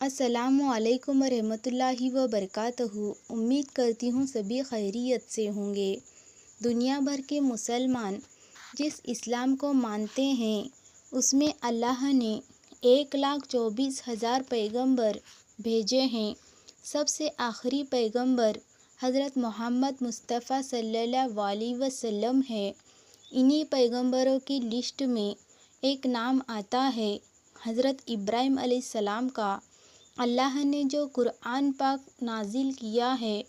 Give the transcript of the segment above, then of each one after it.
السلام علیکم ورحمۃ اللہ وبرکاتہ۔ امید کرتی ہوں سبھی خیریت سے ہوں گے۔ دنیا بھر کے مسلمان جس اسلام کو مانتے ہیں اس میں اللہ نے 1,24,000 پیغمبر بھیجے ہیں۔ سب سے آخری پیغمبر حضرت محمد مصطفیٰ صلی اللہ علیہ وسلم ہے۔ انہی پیغمبروں کی لسٹ میں ایک نام آتا ہے حضرت ابراہیم علیہ السلام کا۔ اللہ نے جو قرآن پاک نازل کیا ہے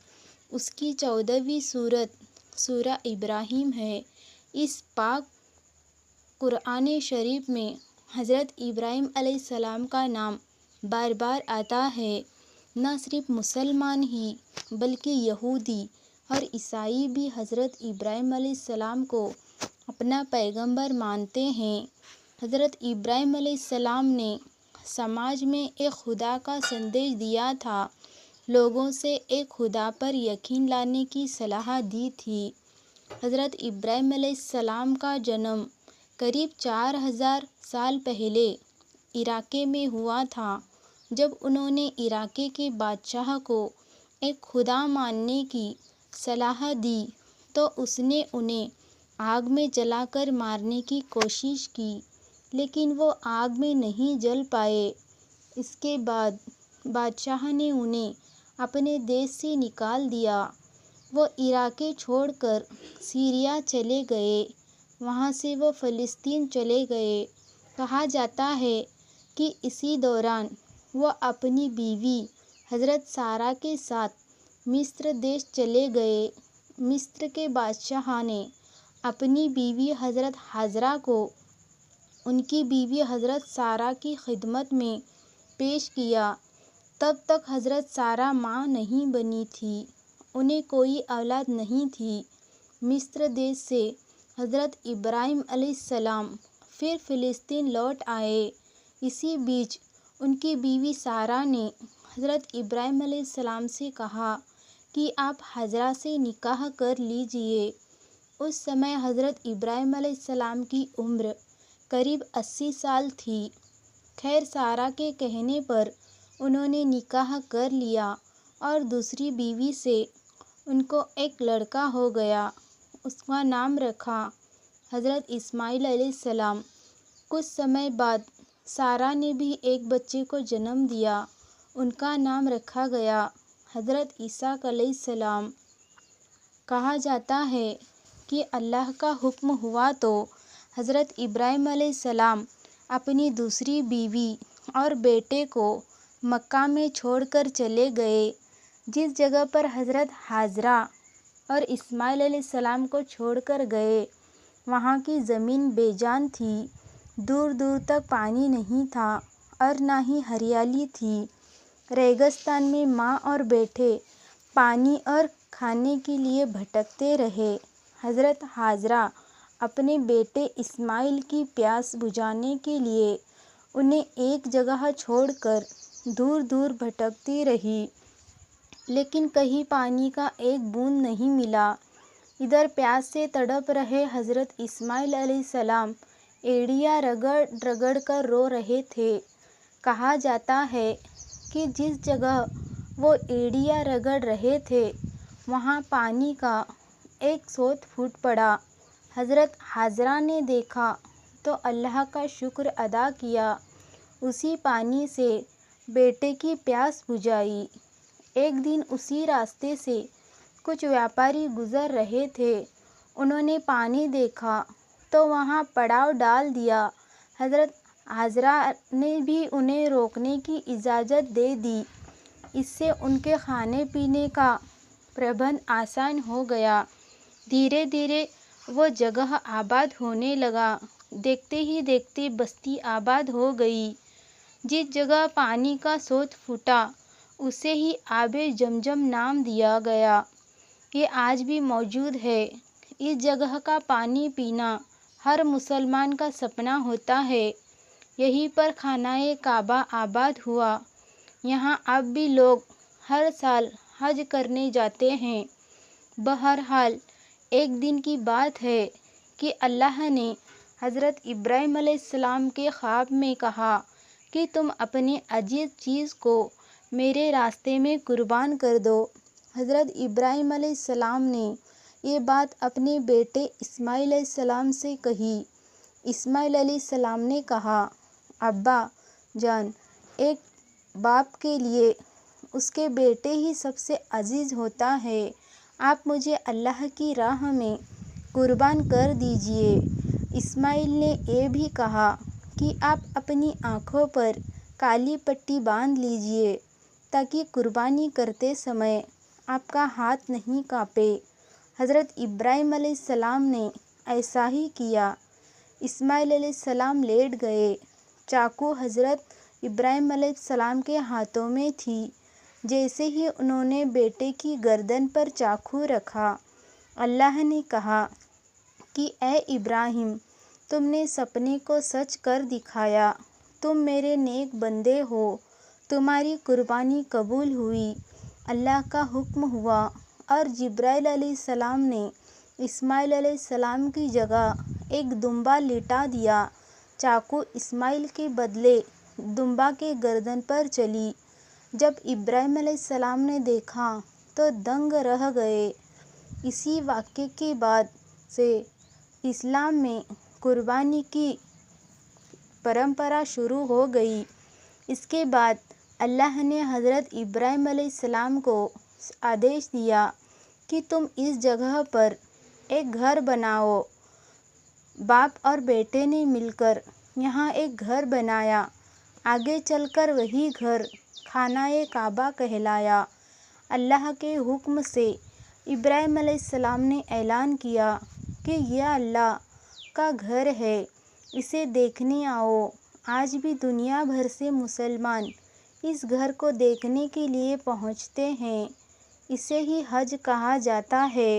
اس کی 14ویں سورت سورہ ابراہیم ہے۔ اس پاک قرآن شریف میں حضرت ابراہیم علیہ السلام کا نام بار بار آتا ہے۔ نہ صرف مسلمان ہی بلکہ یہودی اور عیسائی بھی حضرت ابراہیم علیہ السلام کو اپنا پیغمبر مانتے ہیں۔ حضرت ابراہیم علیہ السلام نے سماج میں ایک خدا کا سندیش دیا تھا، لوگوں سے ایک خدا پر یقین لانے کی صلاح دی تھی۔ حضرت ابراہیم علیہ السلام کا جنم قریب 4,000 سال پہلے عراق میں ہوا تھا۔ جب انہوں نے عراق کے بادشاہ کو ایک خدا ماننے کی صلاح دی تو اس نے انہیں آگ میں جلا کر مارنے کی کوشش کی، لیکن وہ آگ میں نہیں جل پائے۔ اس کے بعد بادشاہ نے انہیں اپنے دیش سے نکال دیا۔ وہ عراق چھوڑ کر سیریا چلے گئے، وہاں سے وہ فلسطین چلے گئے۔ کہا جاتا ہے کہ اسی دوران وہ اپنی بیوی حضرت سارہ کے ساتھ مصر دیش چلے گئے۔ مصر کے بادشاہ نے اپنی بیوی حضرت ہاجرہ کو ان کی بیوی حضرت سارہ کی خدمت میں پیش کیا۔ تب تک حضرت سارہ ماں نہیں بنی تھی، انہیں کوئی اولاد نہیں تھی۔ مصر دیش سے حضرت ابراہیم علیہ السلام پھر فلسطین لوٹ آئے۔ اسی بیچ ان کی بیوی سارہ نے حضرت ابراہیم علیہ السلام سے کہا کہ آپ ہاجرہ سے نکاح کر لیجئے۔ اس سمے حضرت ابراہیم علیہ السلام کی عمر قریب 80 سال تھی۔ خیر سارہ کے کہنے پر انہوں نے نکاح کر لیا اور دوسری بیوی سے ان کو ایک لڑکا ہو گیا۔ اس کا نام رکھا حضرت اسماعیل علیہ السلام۔ کچھ سمے بعد سارہ نے بھی ایک بچے کو جنم دیا، ان کا نام رکھا گیا حضرت اسحاق علیہ السلام۔ کہا جاتا ہے کہ اللہ کا حکم ہوا تو حضرت ابراہیم علیہ السلام اپنی دوسری بیوی اور بیٹے کو مکہ میں چھوڑ کر چلے گئے۔ جس جگہ پر حضرت ہاجرہ اور اسماعیل علیہ السلام کو چھوڑ کر گئے وہاں کی زمین بے جان تھی، دور دور تک پانی نہیں تھا اور نہ ہی ہریالی تھی۔ ریگستان میں ماں اور بیٹے پانی اور کھانے کے لیے بھٹکتے رہے۔ حضرت ہاجرہ اپنے بیٹے اسماعیل کی پیاس بجھانے کے لیے انہیں ایک جگہ چھوڑ کر دور دور بھٹکتی رہی، لیکن کہیں پانی کا ایک بوند نہیں ملا۔ ادھر پیاس سے تڑپ رہے حضرت اسماعیل علیہ السلام ایڑیاں رگڑ رگڑ کر رو رہے تھے۔ کہا جاتا ہے کہ جس جگہ وہ ایڑیاں رگڑ رہے تھے وہاں پانی کا ایک سوت پھوٹ پڑا۔ حضرت ہاجرہ نے دیکھا تو اللہ کا شکر ادا کیا، اسی پانی سے بیٹے کی پیاس بجھائی۔ ایک دن اسی راستے سے کچھ ویاپاری گزر رہے تھے، انہوں نے پانی دیکھا تو وہاں پڑاؤ ڈال دیا۔ حضرت ہاجرہ نے بھی انہیں روکنے کی اجازت دے دی، اس سے ان کے کھانے پینے کا پربندھ آسان ہو گیا۔ دھیرے دھیرے وہ جگہ آباد ہونے لگا، دیکھتے ہی دیکھتے بستی آباد ہو گئی۔ جس جگہ پانی کا سوت پھوٹا اسے ہی آب زمزم نام دیا گیا۔ یہ آج بھی موجود ہے۔ اس جگہ کا پانی پینا ہر مسلمان کا سپنا ہوتا ہے۔ یہیں پر خانہ کعبہ آباد ہوا، یہاں اب بھی لوگ ہر سال حج کرنے جاتے ہیں۔ بہرحال ایک دن کی بات ہے کہ اللہ نے حضرت ابراہیم علیہ السلام کے خواب میں کہا کہ تم اپنے عزیز چیز کو میرے راستے میں قربان کر دو۔ حضرت ابراہیم علیہ السلام نے یہ بات اپنے بیٹے اسماعیل علیہ السلام سے کہی۔ اسماعیل علیہ السلام نے کہا، ابا جان، ایک باپ کے لیے اس کے بیٹے ہی سب سے عزیز ہوتا ہے۔ آپ مجھے اللہ کی راہ میں قربان کر دیجیے۔ اسماعیل نے یہ بھی کہا کہ آپ اپنی آنکھوں پر کالی پٹی باندھ لیجیے تاکہ قربانی کرتے سمے آپ کا ہاتھ نہیں کانپے۔ حضرت ابراہیم علیہ السلام نے ایسا ہی کیا۔ اسماعیل علیہ السلام لیٹ گئے۔ چاقو حضرت ابراہیم علیہ السلام کے ہاتھوں میں تھی۔ جیسے ہی انہوں نے بیٹے کی گردن پر چاقو رکھا، اللہ نے کہا کہ اے ابراہیم، تم نے سپنے کو سچ کر دکھایا، تم میرے نیک بندے ہو، تمہاری قربانی قبول ہوئی۔ اللہ کا حکم ہوا اور جبرائیل علیہ السلام نے اسماعیل علیہ السلام کی جگہ ایک دمبا لٹا دیا۔ چاقو اسماعیل کے بدلے دمبا کے گردن پر چلی۔ جب ابراہیم علیہ السلام نے دیکھا تو دنگ رہ گئے۔ اسی واقعے کے بعد سے اسلام میں قربانی کی پرمپرا شروع ہو گئی۔ اس کے بعد اللہ نے حضرت ابراہیم علیہ السلام کو آدیش دیا کہ تم اس جگہ پر ایک گھر بناؤ۔ باپ اور بیٹے نے مل کر یہاں ایک گھر بنایا۔ آگے چل کر وہی گھر خانہ کعبہ کہلایا۔ اللہ کے حکم سے ابراہیم علیہ السلام نے اعلان کیا کہ یہ اللہ کا گھر ہے، اسے دیکھنے آؤ۔ آج بھی دنیا بھر سے مسلمان اس گھر کو دیکھنے کے لیے پہنچتے ہیں۔ اسے ہی حج کہا جاتا ہے۔